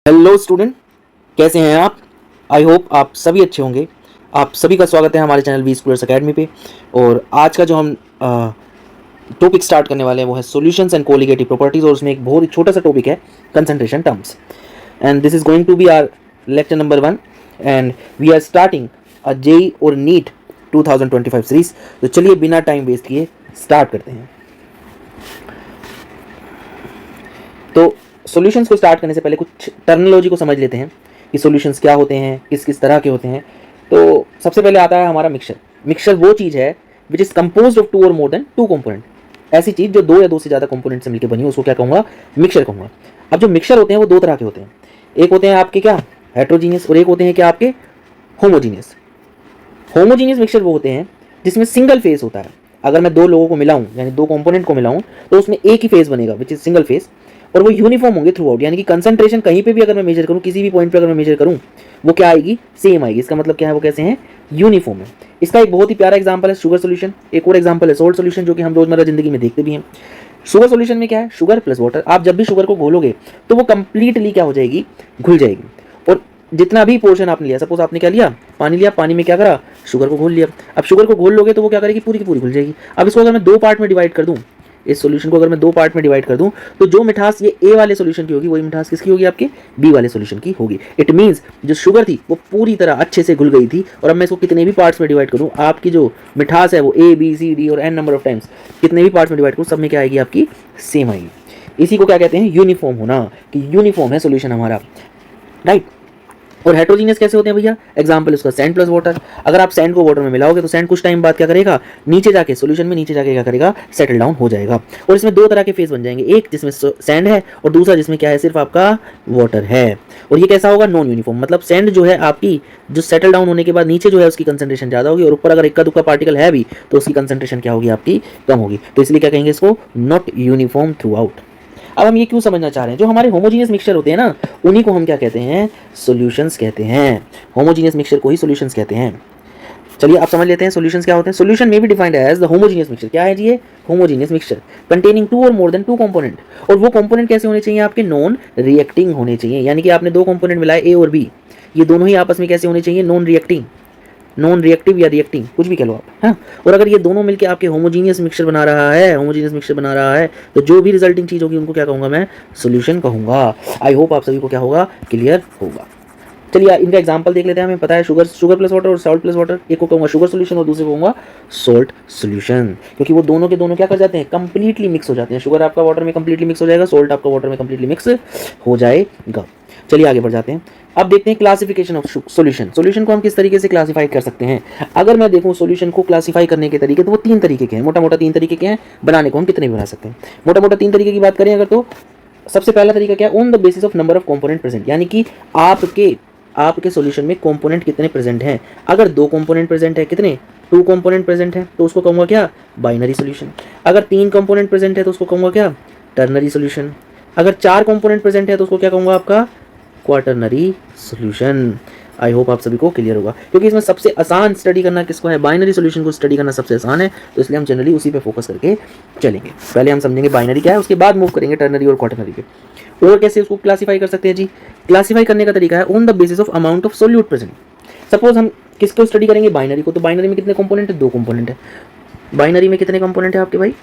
Hello student, कैसे हैं आप? आई होप आप सभी अच्छे होंगे। आप सभी का स्वागत है हमारे चैनल वी स्कूलर्स अकेडमी पे। और आज का जो हम टॉपिक स्टार्ट करने वाले हैं वो है सॉल्यूशंस एंड कोलिगेटिव प्रॉपर्टीज, और उसमें एक बहुत ही छोटा सा टॉपिक है concentration terms. And this is going to be our lecture number 1 and we are starting a JEE और नीट 2025 सीरीज। तो चलिए बिना टाइम वेस्ट किए स्टार्ट करते हैं। तो सॉल्यूशंस को स्टार्ट करने से पहले कुछ टर्मिनोलॉजी को समझ लेते हैं कि सॉल्यूशंस क्या होते हैं, किस किस तरह के होते हैं। तो सबसे पहले आता है हमारा मिक्सचर। मिक्सचर वो चीज़ है विच इज़ कंपोज्ड ऑफ 2 और मोर देन 2 कंपोनेंट। ऐसी चीज़ जो 2 या 2 से ज़्यादा कंपोनेंट से मिलकर बनी हो उसको क्या कहूँगा? मिक्सचर कहूँगा। अब जो मिक्सचर होते हैं वो 2 तरह के होते हैं। एक होते हैं आपके क्या, हेट्रोजीनियस, और एक होते हैं क्या आपके होमोजीनियस। होमोजीनियस मिक्सचर वो होते हैं जिसमें सिंगल फेज होता है। अगर मैं 2 लोगों को मिलाऊं, यानी 2 कंपोनेंट को मिलाऊं, तो उसमें एक ही फेज बनेगा विच इज सिंगल फेज, और वो यूनिफॉर्म होंगे थ्रू आउट। यानी कि कंसंट्रेशन कहीं पे भी अगर मैं मेजर करूं, किसी भी पॉइंट पे अगर मैं मेजर करूं, वो क्या आएगी? सेम आएगी। इसका मतलब क्या है? वो कैसे हैं? यूनिफॉर्म है। इसका एक बहुत ही प्यारा एग्जांपल है शुगर सोल्यूशन। एक और एग्जांपल है सॉल्ट सोल्यूशन, जो कि हम रोजमर्रा जिंदगी में देखते भी हैं। शुगर सोल्यूशन में क्या है? Sugar plus water. आप जब भी शुगर को घोलोगे तो वो कंप्लीटली क्या हो जाएगी? घुल जाएगी। और जितना भी पोर्शन आपने लिया, सपोज आपने क्या लिया? पानी लिया, पानी में क्या करा? शुगर को घोल लिया। अब शुगर को घोल लोगे तो वो क्या करेगी? पूरी की पूरी घुल जाएगी। अब इसको अगर मैं 2 पार्ट में डिवाइड कर दूं, इस सॉल्यूशन को अगर मैं 2 पार्ट में डिवाइड कर दूं, तो जो मिठास ये ए वाले सॉल्यूशन की होगी वही मिठास किसकी होगी? आपके बी वाले सॉल्यूशन की होगी। इट मींस जो शुगर थी वो पूरी तरह अच्छे से घुल गई थी, और अब मैं इसको कितने भी पार्ट्स में डिवाइड करूं, आपकी जो मिठास है वो ए बी सी डी और एन नंबर ऑफ टाइम्स कितने भी पार्ट्स में डिवाइड करूं, सब में क्या आएगी? आपकी सेम आएगी। इसी को क्या कहते हैं? यूनिफॉर्म होना, कि यूनिफॉर्म है सॉल्यूशन हमारा, राइट। और हेट्रोजीनियस कैसे होते हैं भैया? एग्जांपल उसका सैंड प्लस वाटर। अगर आप सैंड को वाटर में मिलाओगे तो सैंड कुछ टाइम बाद क्या करेगा? नीचे जाके सॉल्यूशन में नीचे जाके क्या करेगा? सेटल डाउन हो जाएगा। और इसमें 2 तरह के फेज बन जाएंगे, एक जिसमें सैंड है और दूसरा जिसमें क्या है? सिर्फ आपका वाटर है। और ये कैसा होगा? Non uniform. मतलब सैंड जो है आपकी, जो सेटल डाउन होने के बाद नीचे जो है उसकी कंसंट्रेशन ज़्यादा होगी, और ऊपर अगर इक्का दुक्का पार्टिकल है भी तो उसकी कंसंट्रेशन क्या होगी? आपकी कम होगी। तो इसलिए क्या कहेंगे इसको? Not uniform through out. अब हम ये क्यों समझना चाह रहे हैं? जो हमारे होमोजीनियस मिक्सचर होते हैं ना, उन्हीं को हम क्या कहते हैं? सॉल्यूशंस कहते हैं। होमोजीनियस मिक्सचर को ही सॉल्यूशंस कहते हैं। चलिए आप समझ लेते हैं सॉल्यूशंस क्या होते हैं। सॉल्यूशन में भी defined as the homogeneous mixture. क्या है जी? ये होमोजीनियस मिक्सचर कंटेनिंग 2 और मोर देन 2 कंपोनेंट। और वो कंपोनेंट कैसे होने चाहिए? आपके नॉन रिएक्टिंग होने चाहिए। यानी कि आपने 2 कंपोनेंट मिलाए ए और बी, ये दोनों ही आपस में कैसे होने चाहिए? नॉन रिएक्टिंग, नॉन रिएक्टिव या रिएक्टिंग, कुछ भी कह लो आप, हाँ। और अगर ये दोनों मिलकर आपके होमोजीनियस मिक्सचर बना रहा है, होमोजीनियस मिक्सचर बना रहा है, तो जो भी रिजल्टिंग चीज़ होगी उनको क्या कहूँगा मैं? सॉल्यूशन कहूँगा। आई होप आप सभी को क्या होगा? क्लियर होगा। चलिए इनका एग्जांपल देख लेते हैं। हमें पता है शुगर प्लस वाटर और सॉल्ट प्लस वाटर। एक को कहूँगा शुगर सोल्यूशन और दूसरे को कहूँगा सॉल्ट सोल्यूशन, क्योंकि वो दोनों के दोनों क्या कर जाते हैं? कंप्लीटली मिक्स हो जाते हैं। शुगर आपका वाटर में कंप्लीटली मिक्स हो जाएगा, सॉल्ट आपका वाटर में कंप्लीटली मिक्स हो जाएगा। चलिए आगे बढ़ जाते हैं। अब देखते हैं क्लासिफिकेशन ऑफ सॉल्यूशन। सॉल्यूशन को हम किस तरीके से क्लासिफाई कर सकते हैं? अगर मैं देखूं सॉल्यूशन को क्लासिफाई करने के तरीके, तो वो 3 तरीके के हैं। मोटा मोटा 3 तरीके के हैं। बनाने को हम कितने भी बना सकते हैं। मोटा मोटा 3 तरीके की बात करें अगर, तो सबसे पहला तरीका क्या है? On the basis of number of component present. यानी कि आपके सॉल्यूशन में कंपोनेंट कितने प्रेजेंट हैं। अगर 2 कंपोनेंट प्रेजेंट है, कितने? 2 कंपोनेंट प्रेजेंट है, तो उसको कहूँगा क्या? Binary solution. अगर 3 कंपोनेंट प्रेजेंट है तो उसको कहूँगा क्या? Ternary solution. अगर 4 कंपोनेंट प्रेजेंट है तो उसको क्या कहूँगा? आपका क्वाटरनरी सॉल्यूशन। आई होप आप सभी को क्लियर होगा, क्योंकि इसमें सबसे आसान स्टडी करना किसको है? बाइनरी सॉल्यूशन को स्टडी करना सबसे आसान है, तो इसलिए हम जनरली उसी पे फोकस करके चलेंगे। पहले हम समझेंगे बाइनरी क्या है, उसके बाद मूव करेंगे टर्नरी और क्वाटरनरी पे। और कैसे उसको क्लासीफाई कर सकते हैं जी? क्लासीफाई करने का तरीका है on the basis of amount of solute present. Suppose हम किसको स्टडी करेंगे? बाइनरी को। तो बाइनरी में कितने कंपोनेंट है? 2 कंपोनेंट है। बाइनरी में कितने कंपोनेंट है आपके भाई?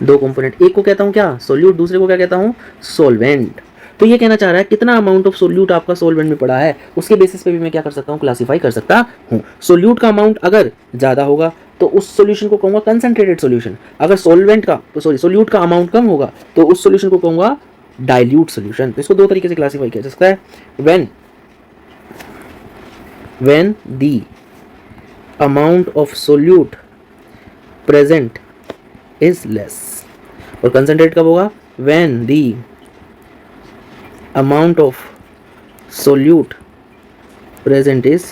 2 कंपोनेंट। एक को कहता हूँ क्या? सोल्यूट, दूसरे को क्या कहता हूँ? सोलवेंट। तो ये कहना चाह रहा है कितना अमाउंट ऑफ सोल्यूट आपका सोलवेंट में पड़ा है, उसके बेसिस पे भी मैं क्या कर सकता हूँ? क्लासीफाई कर सकता हूँ। सोल्यूट का अमाउंट अगर ज़्यादा होगा तो उस सॉल्यूशन को कहूँगा कंसंट्रेटेड सॉल्यूशन। अगर सोल्यूट का अमाउंट कम होगा तो उस सॉल्यूशन को कहूँगा डाइल्यूट सॉल्यूशन। तो इसको 2 तरीके से क्लासीफाई किया जा सकता है। When the amount of solute present is less. और कंसंट्रेट कब होगा? When the amount of solute present is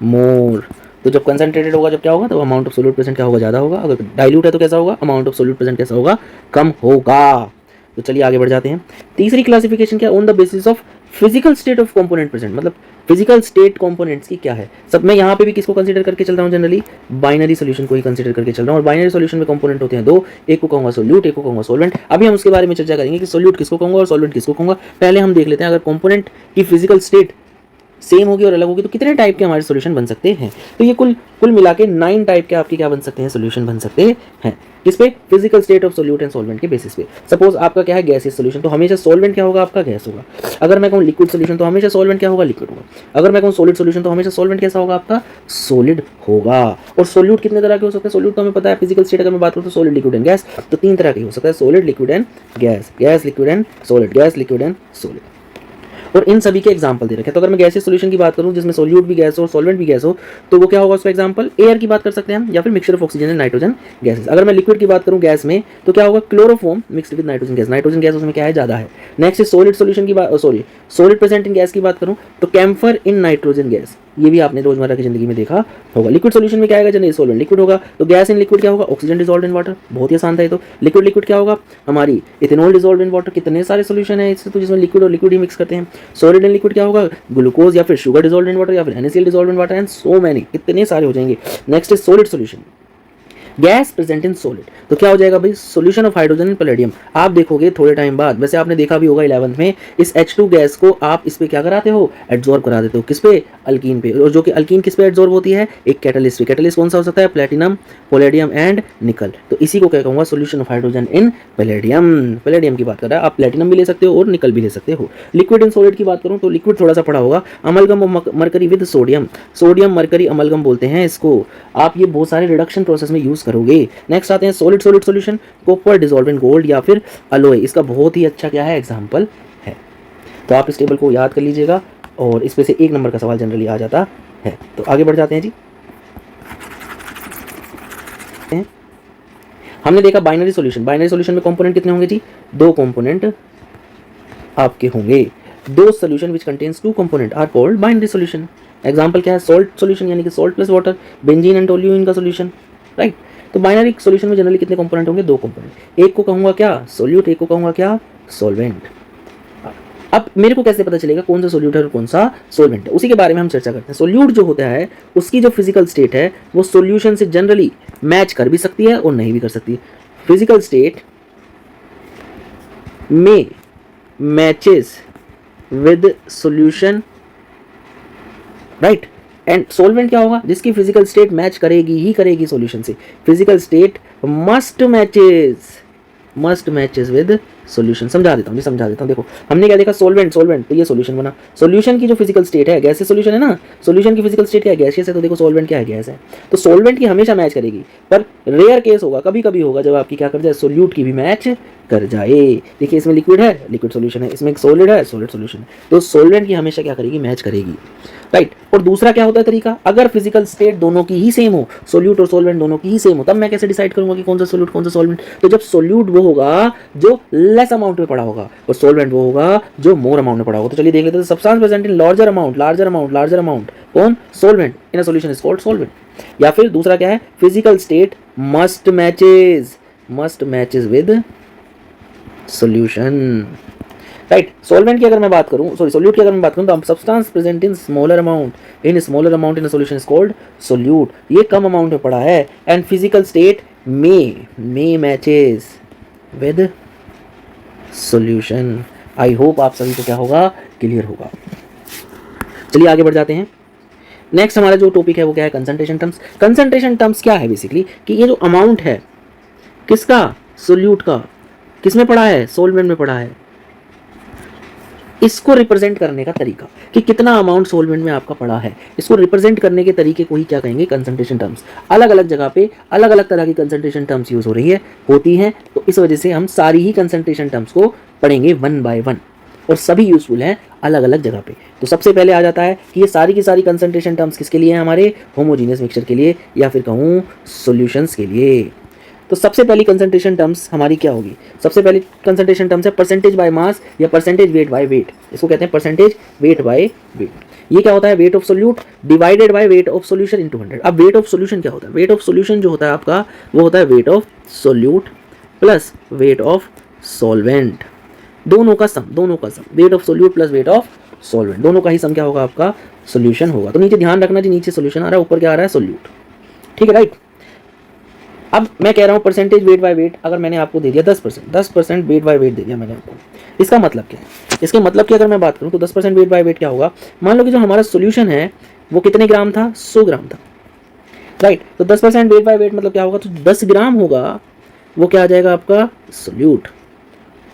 more. तो जब कंसंट्रेटेड होगा, जब क्या होगा? तो अमाउंट ऑफ सोल्यूट प्रेजेंट क्या होगा? ज़्यादा होगा। अगर डाइल्यूट है तो कैसा होगा? अमाउंट ऑफ सोल्यूट प्रेजेंट कैसा होगा? कम होगा। तो चलिए आगे बढ़ जाते हैं। तीसरी क्लासिफिकेशन क्या, on the basis of physical state of component present, मतलब फिजिकल स्टेट कंपोनेंट्स की क्या है। सब मैं यहाँ पे भी किसको कंसीडर करके चल रहा हूँ, जनरली बाइनरी सॉल्यूशन को ही कंसीडर करके चल रहा हूँ। और बाइनरी सॉल्यूशन में कंपोनेंट होते हैं दो, एक को कहूँगा सोल्यूट, एक को कहूँगा सॉल्वेंट। अभी हम उसके बारे में चर्चा करेंगे कि सोल्यूट किसको कहूँगा और सॉल्वेंट किसको कहूँगा। पहले हम देख लेते हैं, अगर कंपोनेंट की फिजिकल स्टेट सेम होगी और अलग होगी तो कितने टाइप के हमारे सॉल्यूशन बन सकते हैं। तो ये कुल मिला के 9 टाइप के आपके क्या बन सकते हैं, सॉल्यूशन बन सकते हैं। किस पे, physical state of solute and solvent के बेसिस पे। सपोज आपका क्या है, गैसियस सॉल्यूशन, तो हमेशा सॉल्वेंट क्या होगा, आपका गैस होगा। अगर मैं कहूँ लिक्विड सॉल्यूशन तो हमेशा सॉल्वेंट क्या होगा, लिक्विड होगा। अगर मैं कहूँ सॉलिड सॉल्यूशन तो हमेशा सॉल्वेंट कैसा होगा, आपका सॉलिड होगा। और सॉल्यूट कितने तरह के हो सकते हैं, सॉल्यूट तो हमें पता है फिजिकल स्टेट अगर मैं बात करूँ तो सॉलिड, लिक्विड एंड गैस, तो 3 तरह के हो सकता है, solid, liquid and gas, gas liquid and solid, gas liquid and solid. और इन सभी के एग्जांपल दे रखे हैं। तो अगर मैं गैसियस सॉल्यूशन की बात करूं जिसमें सोल्यूट भी गैस हो और सॉल्वेंट भी गैस हो, तो वो क्या होगा उसका एग्जांपल, एयर की बात कर सकते हैं हम, या फिर mixture of oxygen and nitrogen gases. अगर मैं लिक्विड की बात करूं गैस में, तो क्या होगा, chloroform mixed with nitrogen gas, nitrogen gas उसमें क्या है, ज़्यादा है। नेक्स्ट सॉलिड सॉल्यूशन की बात, sorry solid present in gas की बात करूं तो कैम्फर इन नाइट्रोजन गैस, ये भी आपने रोजमर्रा की जिंदगी में देखा होगा। लिक्विड सॉल्यूशन में क्या आएगा, जनरली सॉल्वेंट लिक्विड होगा, तो गैस इन लिक्विड क्या होगा, ऑक्सीजन डिसॉल्व्ड इन वाटर, बहुत ही आसान था ये तो। लिक्विड लिक्विड क्या होगा, हमारी इथेनॉल डिसॉल्व्ड इन वाटर, कितने सारे सॉल्यूशन है इससे तो जिसमें लिक्विड और लिक्विड ही मिक्स करते हैं। सॉलिड एंड लिक्विड क्या होगा, ग्लूकोज या फिर शुगर डिसॉल्व्ड इन वाटर या फिर NaCl dissolved in water and so many, कितने सारे हो जाएंगे। Next is solid solution, gas present in solid, तो क्या हो जाएगा भाई, solution of hydrogen in palladium. आप देखोगे थोड़े टाइम बाद, वैसे आपने देखा भी होगा 11th में, इस H2 गैस को आप इस पे क्या कराते हो, एब्जॉर्ब करा देते हो, किस पे, अल्कीन पे। और जो कि अल्कीन किस पे एब्जॉर्ब होती है, एक कैटलिस्ट पे। कैटलिस्ट कौन सा हो सकता है, प्लेटिनम, पैलेडियम एंड निकल। तो इसी को क्या कहूँगा, solution of hydrogen in palladium. Palladium की बात कर रहा है, आप प्लेटिनम भी ले सकते हो और निकल भी ले सकते हो। लिक्विड इन सॉलिड की बात करूँ तो लिक्विड थोड़ा सा पड़ा होगा, amalgam mercury with sodium, sodium mercury amalgam बोलते हैं इसको। आप ये बहुत सारे रिडक्शन प्रोसेस में यूज करोगे। नेक्स्ट आते हैं solid solid solution, copper dissolve in gold या फिर अलोय, इसका बहुत ही अच्छा क्या है, एग्जांपल है। तो आप इस टेबल को याद कर लीजिएगा और इस पे से 1 नंबर का सवाल जनरली आ जाता है। तो आगे बढ़ जाते हैं जी। हमने देखा बाइनरी सॉल्यूशन, बाइनरी सॉल्यूशन में कंपोनेंट कितने होंगे जी, 2 कंपोनेंट आपके होंगे। दो solution which contains 2 component are called binary solution. Example क्या है, सॉल्ट सॉल्यूशन यानी कि salt plus water, benzene and toluene का सॉल्यूशन, राइट। तो बाइनरी सॉल्यूशन में जनरली कितने कंपोनेंट होंगे, 2 कंपोनेंट। एक को कहूँगा क्या, सोल्यूट, एक को कहूँगा क्या, सॉल्वेंट। अब मेरे को कैसे पता चलेगा कौन सा सोल्यूट है और कौन सा सॉल्वेंट है, उसी के बारे में हम चर्चा करते हैं। सोल्यूट जो होता है उसकी जो फिजिकल स्टेट है वो सॉल्यूशन से जनरली मैच कर भी सकती है और नहीं भी कर सकती है। फिजिकल स्टेट में matches with solution, right. And solvent क्या होगा, जिसकी फिजिकल स्टेट मैच करेगी ही करेगी सॉल्यूशन से। Physical state must matches with solution. समझा देता हूँ जी, समझा देता हूँ। देखो हमने क्या देखा, सॉल्वेंट सॉल्वेंट, तो ये सॉल्यूशन बना। सॉल्यूशन की जो फिजिकल स्टेट है, गैसियस सॉल्यूशन है ना, सॉल्यूशन की फिजिकल स्टेट क्या है, गैसियस है, तो देखो सॉल्वेंट क्या है, गैस है। तो सॉल्वेंट की हमेशा मैच करेगी, पर रेयर केस होगा, कभी कभी होगा जब आपकी क्या कर जाए, सोल्यूट की भी मैच कर जाए। देखिए इसमें लिक्विड है, लिक्विड सॉल्यूशन है, इसमें सॉलिड है, सॉलिड सॉल्यूशन है, तो सॉल्वेंट की हमेशा क्या करेगी, मैच करेगी, राइट। और दूसरा क्या होता है तरीका, अगर फिजिकल स्टेट दोनों की ही सेम हो, सोल्यूट और सॉल्वेंट दोनों की ही सेम हो, तब मैं कैसे डिसाइड करूंगा कि कौन सा सोल्यूट कौन सा सॉल्वेंट। तो जब सोल्यूट वो होगा जो लेस अमाउंट में पड़ा होगा और सॉल्वेंट वो होगा जो मोर अमाउंट में पड़ा होगा। तो चलिए देख लेते हैं, substance present in larger amount, कौन, solvent in a solution is called solvent. या फिर दूसरा क्या है, physical state must matches with solution, right. Solvent की अगर मैं बात करूं, सॉरी सोल्यूट की अगर मैं बात करूं, तो substance present in smaller amount in a solution is called solute, ये कम अमाउंट में पड़ा है। And physical state may matches with solution. I hope आप सभी को क्या होगा, क्लियर होगा। चलिए आगे बढ़ जाते हैं। नेक्स्ट हमारा जो टॉपिक है वो क्या है, कंसंट्रेशन टर्म्स। कंसंट्रेशन टर्म्स क्या है बेसिकली, कि ये जो अमाउंट है किसका, सोल्यूट का, किसमें पड़ा है, सॉल्वेंट में पड़ा है, इसको रिप्रेजेंट करने का तरीका, कि कितना अमाउंट सॉल्वेंट में आपका पड़ा है, इसको रिप्रेजेंट करने के तरीके को ही क्या कहेंगे, कंसंट्रेशन टर्म्स। अलग अलग जगह पे अलग अलग तरह की कंसंट्रेशन टर्म्स यूज हो रही है, होती हैं, तो इस वजह से हम सारी ही कंसंट्रेशन टर्म्स को पढ़ेंगे 1 बाय 1 और सभी यूजफुल हैं अलग अलग जगह पे। तो सबसे पहले आ जाता है कि ये सारी की सारी कंसंट्रेशन टर्म्स किसके लिए हैं, हमारे होमोजीनियस मिक्सचर के लिए या फिर कहूँ सॉल्यूशंस के लिए। तो सबसे पहली कंसंट्रेशन टर्म्स हमारी क्या होगी, सबसे पहली कंसंट्रेशन टर्म्स है परसेंटेज बाय मास या परसेंटेज वेट बाय वेट, इसको कहते हैं परसेंटेज वेट बाय वेट। ये क्या होता है, weight of solute divided bye weight of solution into 100। अब वेट ऑफ सॉल्यूशन क्या होता है, वेट ऑफ सॉल्यूशन जो होता है आपका वो होता है weight of solute plus weight of solvent, दोनों का sum weight of solute plus weight of solvent, दोनों का ही सम क्या होगा आपका सोल्यूशन होगा। तो नीचे ध्यान रखना जी, नीचे सोल्यूशन आ रहा है, ऊपर क्या आ रहा है सोल्यूट, ठीक है राइट। अब मैं कह रहा हूँ परसेंटेज वेट बाय वेट, अगर मैंने आपको दे दिया 10% वेट बाय वेट दे दिया मैंने आपको, इसका मतलब क्या है? इसके मतलब की अगर मैं बात करूँ तो 10% वेट बाय वेट क्या होगा, मान लो कि जो हमारा सोल्यूशन है वो कितने ग्राम था, 100 ग्राम था राइट। तो 10% वेट बाय वेट मतलब क्या होगा, तो 10 ग्राम होगा वो क्या आ जाएगा आपका सोल्यूट,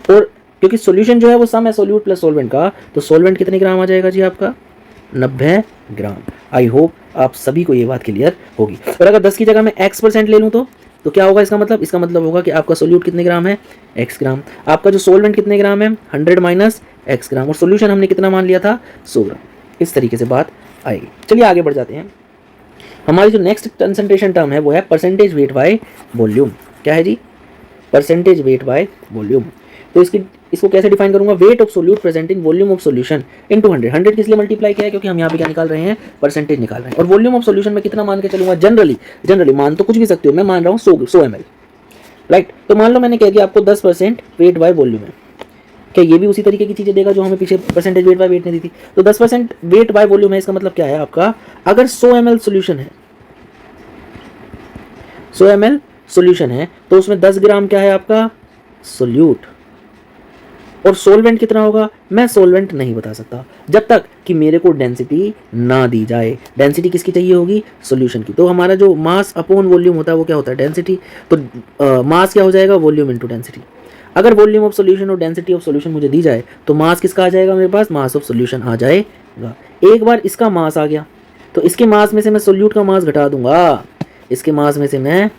और क्योंकि सोल्यूशन जो है वो सम है सोल्यूट प्लस सॉल्वेंट का, तो सॉल्वेंट कितने ग्राम आ जाएगा जी आपका 90 ग्राम। आई होप आप सभी को ये बात क्लियर होगी। और अगर 10 की जगह मैं x% ले लूँ तो क्या होगा इसका मतलब, इसका मतलब होगा कि आपका सोल्यूट कितने ग्राम है, x ग्राम, आपका जो सॉल्वेंट कितने ग्राम है 100 माइनस x ग्राम, और सोल्यूशन हमने कितना मान लिया था 100 ग्राम। इस तरीके से बात आएगी। चलिए आगे बढ़ जाते हैं। हमारी जो नेक्स्ट कंसंट्रेशन टर्म है वो है परसेंटेज वेट बाय वॉल्यूम। क्या है जी, परसेंटेज वेट बाय वॉल्यूम। तो इसको कैसे डिफाइन करूंगा, wait of solute present in volume of solution into 100 किस लिए मल्टीप्लाई किया है, क्योंकि हम यहाँ पे क्या निकाल रहे हैं, परसेंटेज निकाल रहे हैं। और वॉल्यूम ऑफ सोल्यूशन में कितना मान के चलूंगा, जनरली मान तो कुछ भी सकते हो, मैं मान रहा हूँ 100 ml राइट। तो मान लो मैंने कह दिया आपको 10% वेट बाय वॉल्यूम है, क्या ये भी उसी तरीके की चीजें देगा जो हमें पीछे परसेंटेज वेट बाय वेट ने दी थी। तो 10% वेट बाय वॉल्यूम है, इसका मतलब क्या है आपका, अगर 100 ml सोल्यूशन है, 100 ml सोल्यूशन है तो उसमें 10 ग्राम क्या है आपका सोल्यूट, और सोल्वेंट कितना होगा मैं सोल्वेंट नहीं बता सकता जब तक कि मेरे को डेंसिटी ना दी जाए। डेंसिटी किसकी चाहिए होगी, सोल्यूशन की। तो हमारा जो मास अपॉन वॉल्यूम होता है वो क्या होता है, डेंसिटी। तो मास क्या हो जाएगा, वॉल्यूम इनटू डेंसिटी। अगर वॉल्यूम ऑफ सोल्यूशन और डेंसिटी ऑफ सोल्यूशन मुझे दी जाए तो मास किसका आ जाएगा मेरे पास, मास ऑफ सोल्यूशन आ जाएगा। एक बार इसका मास आ गया तो इसके मास में से मैं सोल्यूट का मास घटा दूंगा, इसके मास में से मैं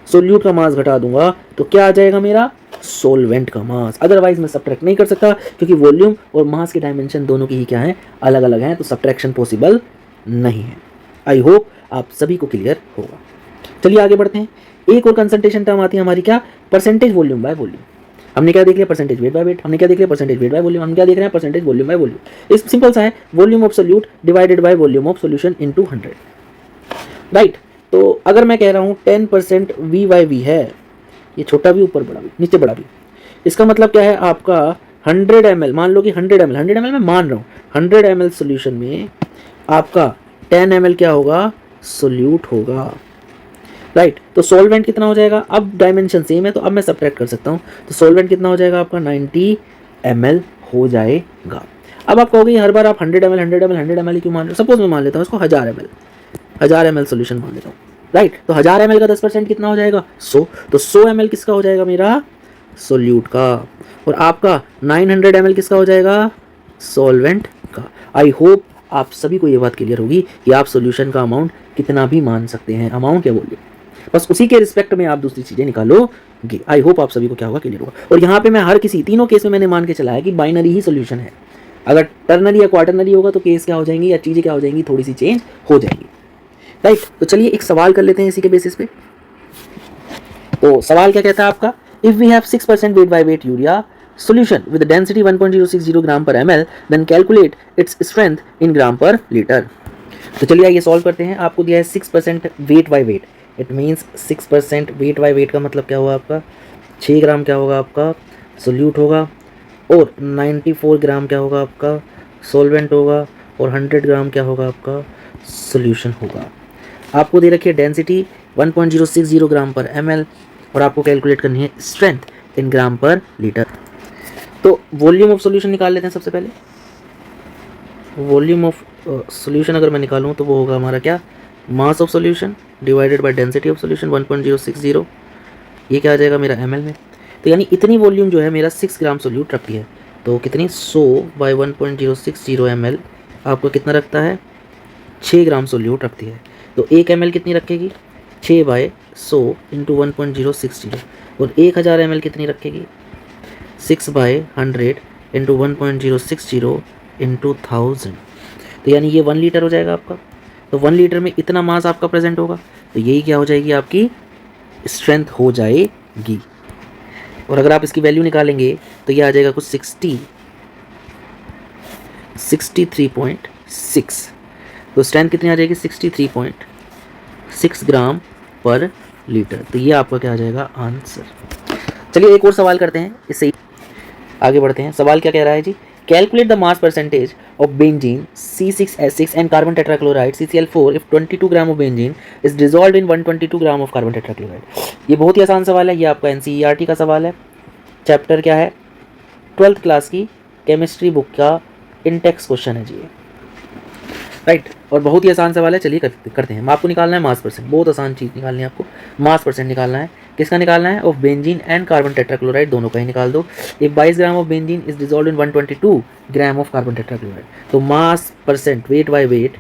सोल्यूट का मास घटा दूंगा तो क्या आ जाएगा मेरा सोल्वेंट का मास। अदरवाइज मैं सब्ट्रैक्ट नहीं कर सकता क्योंकि वॉल्यूम और मास के डायमेंशन दोनों की ही क्या है, अलग अलग हैं, तो सब्ट्रैक्शन पॉसिबल नहीं है। आई होप आप सभी को क्लियर होगा। चलिए आगे बढ़ते हैं। एक और कंसंट्रेशन टर्म आती है हमारी क्या, परसेंटेज वॉल्यूम बाय वॉल्यूम। हमने क्या देख लिया, परसेंटेज वेट बाय वेट, हमने क्या देख लिया, परसेंटेज वेट बाय वॉल्यूम, हम क्या देख रहे हैं, परसेंटेज वॉल्यूम बाय वॉल्यूम। इस सिंपल सा है, volume of solute divided by volume of solution into 100 right. तो अगर मैं कह रहा हूँ 10% V बाय V है, ये छोटा भी ऊपर बड़ा भी नीचे बड़ा भी, इसका मतलब क्या है आपका 100 ml, मान लो कि 100 ml मैं मान रहा हूँ, 100 ml सोल्यूशन में आपका 10 ml क्या होगा, सोल्यूट होगा राइट। तो सॉल्वेंट कितना हो जाएगा, अब डायमेंशन सेम है तो अब मैं सब्ट्रैक्ट कर सकता हूँ। तो सॉल्वेंट कितना हो जाएगा आपका 90 ml हो जाएगा। अब आप कहोगे हर बार आप 100 ml क्यों मान रहे हो, सपोज मैं मान लेता हूँ इसको 1000 ml सोल्यूशन मान लेता हूँ राइट। तो 1000 ml का 10% कितना हो जाएगा 100, तो 100 ml किसका हो जाएगा मेरा सोल्यूट का, और आपका 900 ml किसका हो जाएगा सॉल्वेंट का। आई होप आप सभी को ये बात क्लियर होगी कि आप सोल्यूशन का अमाउंट कितना भी मान सकते हैं, अमाउंट या वॉल्यूम, बस उसी के रिस्पेक्ट में आप दूसरी चीजें निकालोगे। आई होप आप सभी को क्या होगा, क्लियर होगा। और यहाँ पे मैं हर किसी तीनों केस में मैंने मान के चला है कि बाइनरी ही सोल्यूशन है। अगर टर्नरी या क्वार्टरनरी होगा तो केस क्या हो जाएंगी या चीजें क्या हो जाएंगी, थोड़ी सी चेंज हो जाएंगी राइट। तो चलिए एक सवाल कर लेते हैं इसी के बेसिस पे। तो सवाल क्या कहता है आपका, if we have 6% weight by weight urea solution with a density 1.060 gram per ml then calculate its strength in gram per liter। तो चलिए आइए सॉल्व करते हैं। आपको दिया है 6% weight by wait, it means 6% weight by wait का मतलब क्या हुआ आपका 6 ग्राम क्या होगा आपका सोल्यूट होगा, और 94 ग्राम क्या होगा आपका सॉल्वेंट होगा, और 100 ग्राम क्या होगा आपका सोल्यूशन होगा। आपको दे रखी है डेंसिटी 1.060 ग्राम पर ml और आपको कैलकुलेट करनी है स्ट्रेंथ इन ग्राम पर लीटर। तो वॉल्यूम ऑफ सॉल्यूशन निकाल लेते हैं सबसे पहले। वॉल्यूम ऑफ सॉल्यूशन अगर मैं निकालूं तो वो होगा हमारा क्या, mass of solution divided by density of solution 1.060, ये क्या आ जाएगा मेरा ml में। तो यानी इतनी वॉल्यूम जो है मेरा 6 ग्राम सोल्यूट रखती है, तो कितनी 100 बाई 1.060 ml आपको कितना रखता है 6 ग्राम सोल्यूट रखती है। तो 1 ml कितनी रखेगी 6 बाई 100 इंटू 1.060, और 1000 ml कितनी रखेगी 6 बाई 100 इंटू 1.060 इंटू 1000, तो यानी ये 1 लीटर हो जाएगा आपका। तो 1 लीटर में इतना मास आपका प्रेजेंट होगा, तो यही क्या हो जाएगी आपकी स्ट्रेंथ हो जाएगी। और अगर आप इसकी वैल्यू निकालेंगे तो ये आ जाएगा कुछ 63.6, तो स्ट्रेंथ कितनी आ जाएगी 63.6 ग्राम पर लीटर। तो ये आपका क्या आ जाएगा आंसर। चलिए एक और सवाल करते हैं, इससे ही आगे बढ़ते हैं। सवाल क्या कह रहा है जी, calculate the mass percentage of benzene C6H6 and carbon tetrachloride CCl4 if 22 gram of benzene is dissolved in 122 gram of carbon tetrachloride. ये बहुत ही आसान सवाल है, ये आपका NCERT का सवाल है। चैप्टर क्या है, 12th क्लास की केमिस्ट्री बुक का इंटेक्स क्वेश्चन है जी, राइट। और बहुत ही आसान सवाल है, चलिए करते हैं। आपको निकालना है मास परसेंट, बहुत आसान चीज़ निकालनी है आपको, मास परसेंट निकालना है। किसका निकालना है, of benzene and carbon tetrachloride, दोनों का ही निकाल दो। If 22 gram of benzene is dissolved in 122 gram of carbon tetrachloride, तो mass percent weight by weight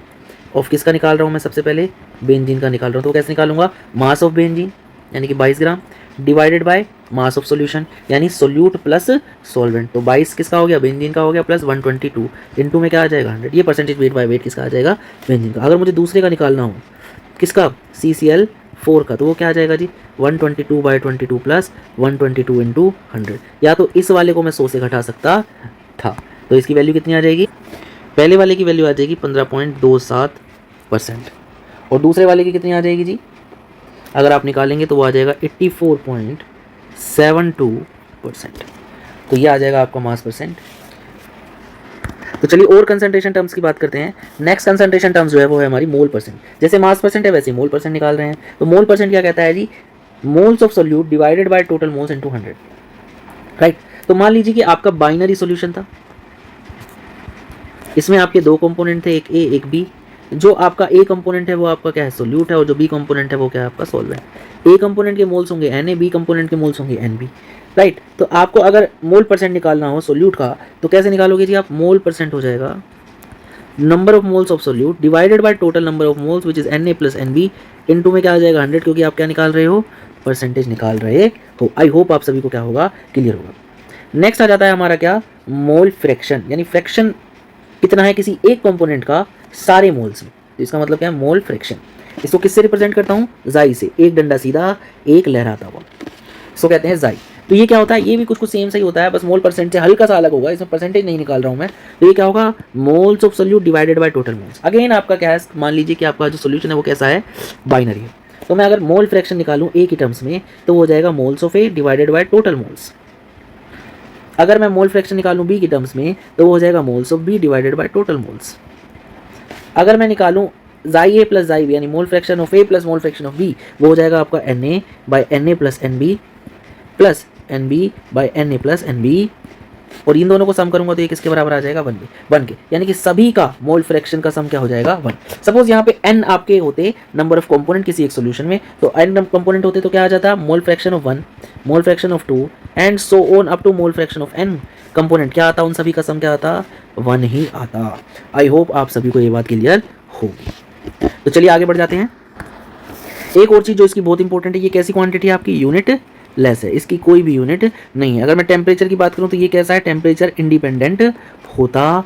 of किसका निकाल रहा हूँ मैं, सबसे पहले बेंजीन का निकाल रहा हूँ। तो कैसे निकालूंगा, मास ऑफ बेंजीन यानी कि 22 gram divided by mass of solution यानी सोल्यूट प्लस सॉल्वेंट। तो 22 किसका हो गया, बेंजीन का हो गया, प्लस 122 इनटू में क्या आ जाएगा 100। ये परसेंटेज वेट बाय वेट किसका आ जाएगा, बेंजीन का। अगर मुझे दूसरे का निकालना हो, किसका, CCl4 का, तो वो क्या आ जाएगा जी, 122/22 प्लस 122 इंटू 100। या तो इस वाले को मैं 100 से घटा सकता था, तो इसकी वैल्यू कितनी आ जाएगी, पहले वाले की वैल्यू आ जाएगी 15.27% और दूसरे वाले की कितनी आ जाएगी जी, अगर आप निकालेंगे तो वो आ जाएगा 84.72%। तो ये आ जाएगा आपका मास परसेंट। तो चलिए और कंसंट्रेशन टर्म्स की बात करते हैं। नेक्स्ट कंसंट्रेशन टर्म्स जो है वो है हमारी मोल परसेंट। जैसे मास परसेंट है वैसे ही मोल परसेंट निकाल रहे हैं। तो मोल परसेंट क्या कहता है जी, moles of solute divided by total moles into 100, right. तो मान लीजिए कि आपका बाइनरी सॉल्यूशन था, इसमें आपके दो कंपोनेंट थे, एक A एक B। जो आपका A कंपोनेंट है वो आपका क्या है, सोल्यूट है, और जो B कंपोनेंट है वो क्या है, आपका सॉल्वेंट। A कंपोनेंट के मोल्स होंगे Na, B कंपोनेंट के मोल्स होंगे Nb, राइट। तो आपको अगर मोल परसेंट निकालना हो सोल्यूट का, तो कैसे निकालोगे जी आप, मोल परसेंट हो जाएगा number of moles of solute divided by total number of moles which is Na plus Nb into में क्या आ जाएगा 100, क्योंकि आप क्या निकाल रहे हो, परसेंटेज निकाल रहे हो। आई होप आप सभी को क्या होगा, क्लियर होगा। नेक्स्ट आ जाता है हमारा क्या, मोल फ्रैक्शन, यानी फ्रैक्शन कितना है किसी एक कंपोनेंट का सारे मोल्स में। तो इसका मतलब क्या है, मोल फ्रैक्शन। इसको किससे रिप्रेजेंट करता हूँ, जाई से, एक डंडा सीधा एक लहराता हुआ, इसको कहते हैं जाई। तो ये क्या होता है, ये भी कुछ कुछ सेम सही होता है, बस मोल परसेंट से हल्का सा अलग होगा, इसमें परसेंटेज नहीं निकाल रहा हूँ मैं। तो ये क्या होगा, moles of solute divided by total moles. Again आपका क्या है, मान लीजिए कि आपका जो सोल्यूशन है वो कैसा है, बाइनरी है। तो मैं अगर मोल फ्रैक्शन निकालूँ ए की टर्म्स में, तो वो हो जाएगा moles of A divided by total moles. अगर मैं मोल फ्रैक्शन निकालूं बी की टर्म्स में, तो वो हो जाएगा moles of B divided by total moles. अगर मैं निकालूं chi A plus chi B, यानी mole fraction of A plus mole fraction of B, वो हो जाएगा आपका Na by Na plus Nb plus Nb by Na plus Nb, और इन दोनों को सम करूंगा तो ये किसके बराबर आ जाएगा, 1 के। यानी कि सभी का मोल फ्रैक्शन का सम क्या हो जाएगा, 1। सपोज यहाँ पे n आपके होते नंबर ऑफ कंपोनेंट किसी एक सॉल्यूशन में, तो n कंपोनेंट होते तो क्या आ जाता, mole fraction of 1, mole fraction of 2 and so on up to mole fraction of n component, क्या आता, उन सभी का सम क्या आता, 1 ही आता। आई होप आप सभी को ये बात क्लियर होगी। तो चलिए आगे बढ़ जाते हैं। एक और चीज़ जो इसकी बहुत इंपॉर्टेंट है, ये कैसी क्वांटिटी है आपकी, यूनिट लेस है, इसकी कोई भी यूनिट नहीं है। अगर मैं टेम्परेचर की बात करूं तो ये कैसा है, टेम्परेचर इंडिपेंडेंट होता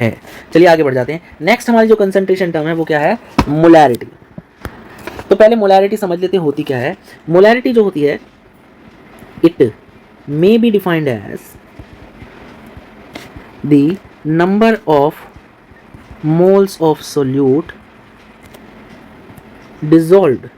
है। चलिए आगे बढ़ जाते हैं। नेक्स्ट हमारी जो कंसंट्रेशन टर्म है वो क्या है, मोलैरिटी। तो पहले मोलैरिटी समझ लेते हैं होती क्या है। मोलैरिटी जो होती है, it may be defined as the number of moles of solute dissolved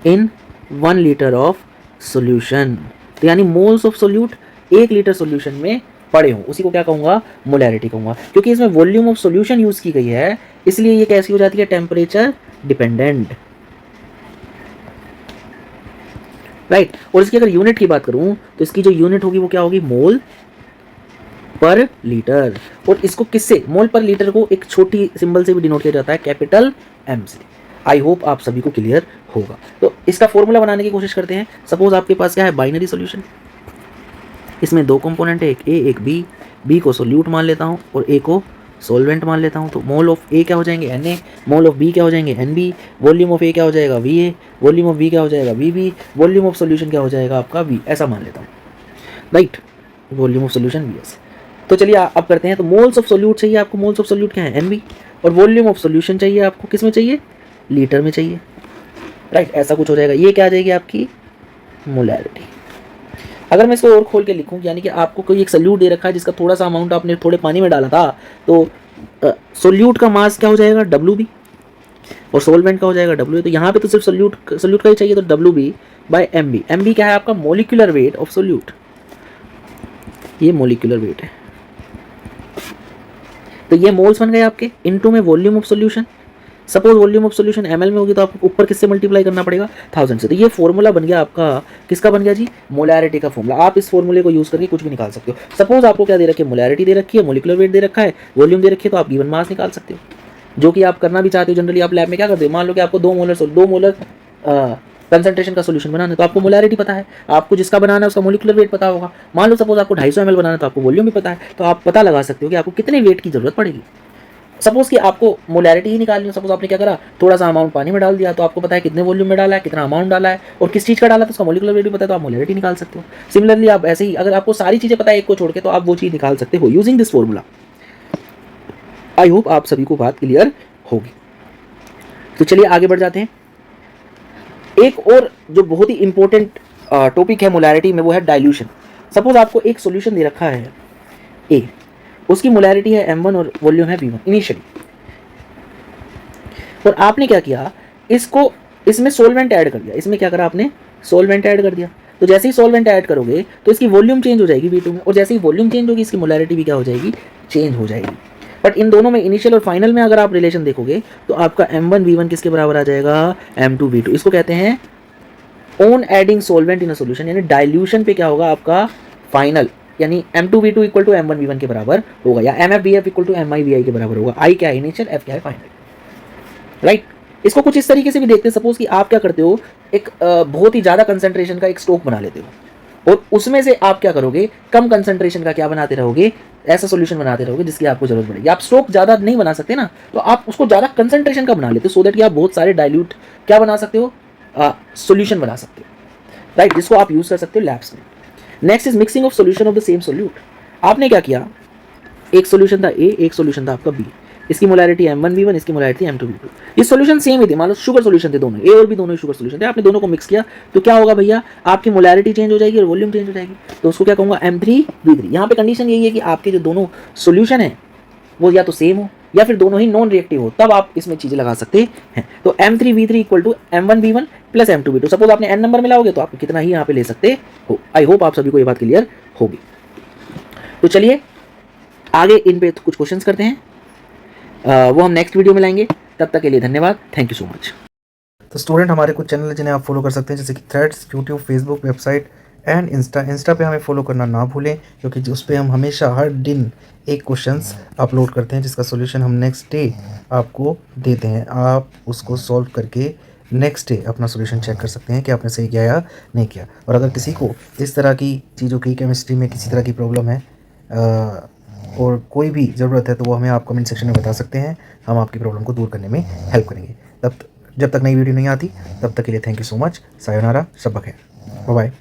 in 1 litre of solution. तो यानी moles of solute 1 litre solution में पड़े हों, उसी को क्या कहूँगा, मोलैरिटी कहूँगा। क्योंकि इसमें वॉल्यूम ऑफ सॉल्यूशन यूज की गई है, इसलिए ये कैसी हो जाती है, टेम्परेचर डिपेंडेंट, राइट। और इसकी अगर यूनिट की बात करूँ तो इसकी जो यूनिट होगी वो क्या होगी, मोल पर लीटर। और इसको किससे, मोल पर लीटर को एक छोटी सिंबल से भी डिनोट किया जाता है, कैपिटल M से। आई होप आप सभी को क्लियर होगा। तो इसका फॉर्मूला बनाने की कोशिश करते हैं। सपोज आपके पास क्या है, बाइनरी सॉल्यूशन, इसमें दो कंपोनेंट है, एक A एक B, B को सोल्यूट मान लेता हूँ और A को सॉल्वेंट मान लेता हूँ। तो मोल ऑफ A क्या हो जाएंगे, Na, मोल ऑफ B क्या हो जाएंगे, Nb, वॉल्यूम ऑफ A क्या हो जाएगा, Va, वॉल्यूम ऑफ B क्या हो जाएगा, Vb, वॉल्यूम ऑफ सॉल्यूशन क्या हो जाएगा आपका V, ऐसा मान लेता हूँ, right. Volume of solution Vs। तो चलिए अब करते हैं। तो मोल्स ऑफ सोल्यूट चाहिए आपको, मोल्स ऑफ सोल्यूट क्या है, Nb, और वॉल्यूम ऑफ सॉल्यूशन चाहिए आपको, किस में चाहिए, लीटर में चाहिए, राइट। ऐसा कुछ हो जाएगा। ये क्या आ जाएगी आपकी मोलैरिटी। अगर मैं इसको और खोल के लिखूं, यानी कि आपको कोई एक सोल्यूट दे रखा है जिसका थोड़ा सा अमाउंट आपने थोड़े पानी में डाला था, तो सोल्यूट का मास क्या हो जाएगा, WB। और सोलवेंट का हो जाएगा डब्ल्यू। तो यहाँ पे तो सिर्फ सोल्यूट का ही चाहिए, तो W B by M B. M B क्या है आपका? मोलिकुलर वेट ऑफ सोल्यूट, ये मोलिकुलर वेट है। तो ये मोल्स बन गए आपके, इनटू में volume of solution. Suppose volume of solution ml में होगी तो आपको ऊपर किससे मल्टीप्लाई करना पड़ेगा? 1000 से। तो ये फॉर्मूला बन गया आपका, किसका बन गया जी? मोलैरिटी का फॉर्मूला। आप इस फॉर्मूले को यूज करके कुछ भी निकाल सकते हो। सपोज आपको क्या दे रखी है? मोलैरिटी दे रखी है, मोलिकुलर वेट दे रखा है, वॉल्यूम दे रखी है, तो आप गिवन मास निकाल सकते हो, जो कि आप करना भी चाहते हो। जनरली आप लैब में क्या करते हो? मान लो कि आपको 2 मोलर कंसंट्रेशन का सोल्यूशन बनाना है, तो आपको मोलैरिटी पता है, आपको जिसका बनाना है उसका मोलिकुलर वेट पता होगा। मान लो सपोज आपको 250 ml बनाना है, तो आपको वॉल्यूम भी पता है, तो आप पता लगा सकते हो कि आपको कितने वेट की जरूरत पड़ेगी। सपोज कि आपको मोलैरिटी ही निकालनी है, सपोज आपने क्या करा, थोड़ा सा अमाउंट पानी में डाल दिया, तो आपको पता है कितने वॉल्यूम में डाला है, कितना अमाउंट डाला है और किस चीज़ का डाला, तो उसका मोलिकुलर वेट भी पता है, तो आप मोलैरिटी निकाल सकते हो। सिमिलरली आप ऐसे ही, अगर आपको सारी चीज़ें पता है एक को छोड़ के, तो आप वो चीज़ निकाल सकते हो using this formula. I hope आप सभी को बात क्लियर होगी। तो चलिए आगे बढ़ जाते हैं। एक और जो बहुत ही इंपॉर्टेंट टॉपिक है मोलैरिटी में, वो है डाइल्यूशन। सपोज आपको एक सॉल्यूशन दे रखा है ए, उसकी मोलैरिटी है m1 और वॉल्यूम है v1 इनिशियली, और आपने क्या किया, इसको इसमें सोलवेंट ऐड कर दिया। इसमें क्या करा आपने? सोलवेंट ऐड कर दिया। तो जैसे ही सोलवेंट ऐड करोगे तो इसकी वॉल्यूम चेंज हो जाएगी v2 में, और जैसे ही वॉल्यूम चेंज होगी इसकी मोलैरिटी भी क्या हो जाएगी? चेंज हो जाएगी। बट इन दोनों में इनिशियल और फाइनल में अगर आप रिलेशन देखोगे तो आपका m1 v1 किसके बराबर आ जाएगा? m2 v2। इसको कहते हैं on adding solvent in a solution, यानी डाइल्यूशन पे क्या होगा आपका? फाइनल, यानी m2 v2 equal to m1 v1 के बराबर होगा, या mf bf equal to mi vi के बराबर होगा। i क्या है? इनिशियल, f क्या है? Final, right. इसको कुछ इस तरीके से भी देखते हैं। सपोज कि आप क्या करते हो, एक बहुत ही ज़्यादा कंसंट्रेशन का एक स्टोक बना लेते हो, और उसमें से आप क्या करोगे? कम कंसंट्रेशन का क्या बनाते रहोगे? ऐसा सॉल्यूशन बनाते रहोगे जिसकी आपको जरूरत पड़ेगी। आप स्टोक ज़्यादा नहीं बना सकते ना, तो आप उसको ज़्यादा कंसंट्रेशन का बना लेते हो, सो दैट कि आप बहुत सारे डाइल्यूट क्या बना सकते हो? सॉल्यूशन बना सकते हो, राइट, जिसको आप यूज़ कर सकते हो लैब्स में। Next is mixing of solution of the same solute. आपने क्या किया, एक सॉल्यूशन था ए, एक सॉल्यूशन था आपका बी, इसकी मोलैरिटी m1 v1, इसकी मोलैरिटी m2 v2। ये सॉल्यूशन सेम ही थे, मान लो शुगर सॉल्यूशन थे दोनों, ए और बी दोनों ही शुगर सॉल्यूशन थे। आपने दोनों को मिक्स किया तो क्या होगा भैया? आपकी मोलैरिटी चेंज हो जाएगी और वॉल्यूम चेंज हो जाएगी, तो उसको क्या कहूँगा? m3 v3। यहाँ पे कंडीशन यही है कि आपके जो दोनों सॉल्यूशन है वो या तो सेम हो या फिर दोनों ही नॉन रिएक्टिव हो, तब आप इसमें चीज़ें लगा सकते हैं। तो m3 v3 equal to m1 v1 plus m2 v2। Suppose आपने n नंबर में लाओगे तो आप कितना ही यहाँ पे ले सकते हो। आई होप आप सभी को ये बात क्लियर होगी। तो चलिए आगे इन पे कुछ क्वेश्चंस करते हैं, वो हम नेक्स्ट वीडियो में लाएंगे। तब तक के लिए धन्यवाद, थैंक यू सो मच। तो स्टूडेंट, हमारे कुछ चैनल जिन्हें आप फॉलो कर सकते हैं, जैसे कि threads, YouTube, Facebook, website and Insta पे हमें फॉलो करना ना भूलें, क्योंकि उस पर हम हमेशा हर दिन एक क्वेश्चंस अपलोड करते हैं जिसका सॉल्यूशन हम नेक्स्ट डे आपको देते हैं। आप उसको सॉल्व करके नेक्स्ट डे अपना सॉल्यूशन चेक कर सकते हैं कि आपने सही किया या नहीं किया। और अगर किसी को इस तरह की चीज़ों की, केमिस्ट्री में किसी तरह की प्रॉब्लम है और कोई भी ज़रूरत है, तो वो हमें आप कमेंट सेक्शन में बता सकते हैं, हम आपकी प्रॉब्लम को दूर करने में हेल्प करेंगे। जब तक नई वीडियो नहीं आती तब तक के लिए थैंक यू सो मच। सायोनारा, शब्बा खैर, बाय बाय।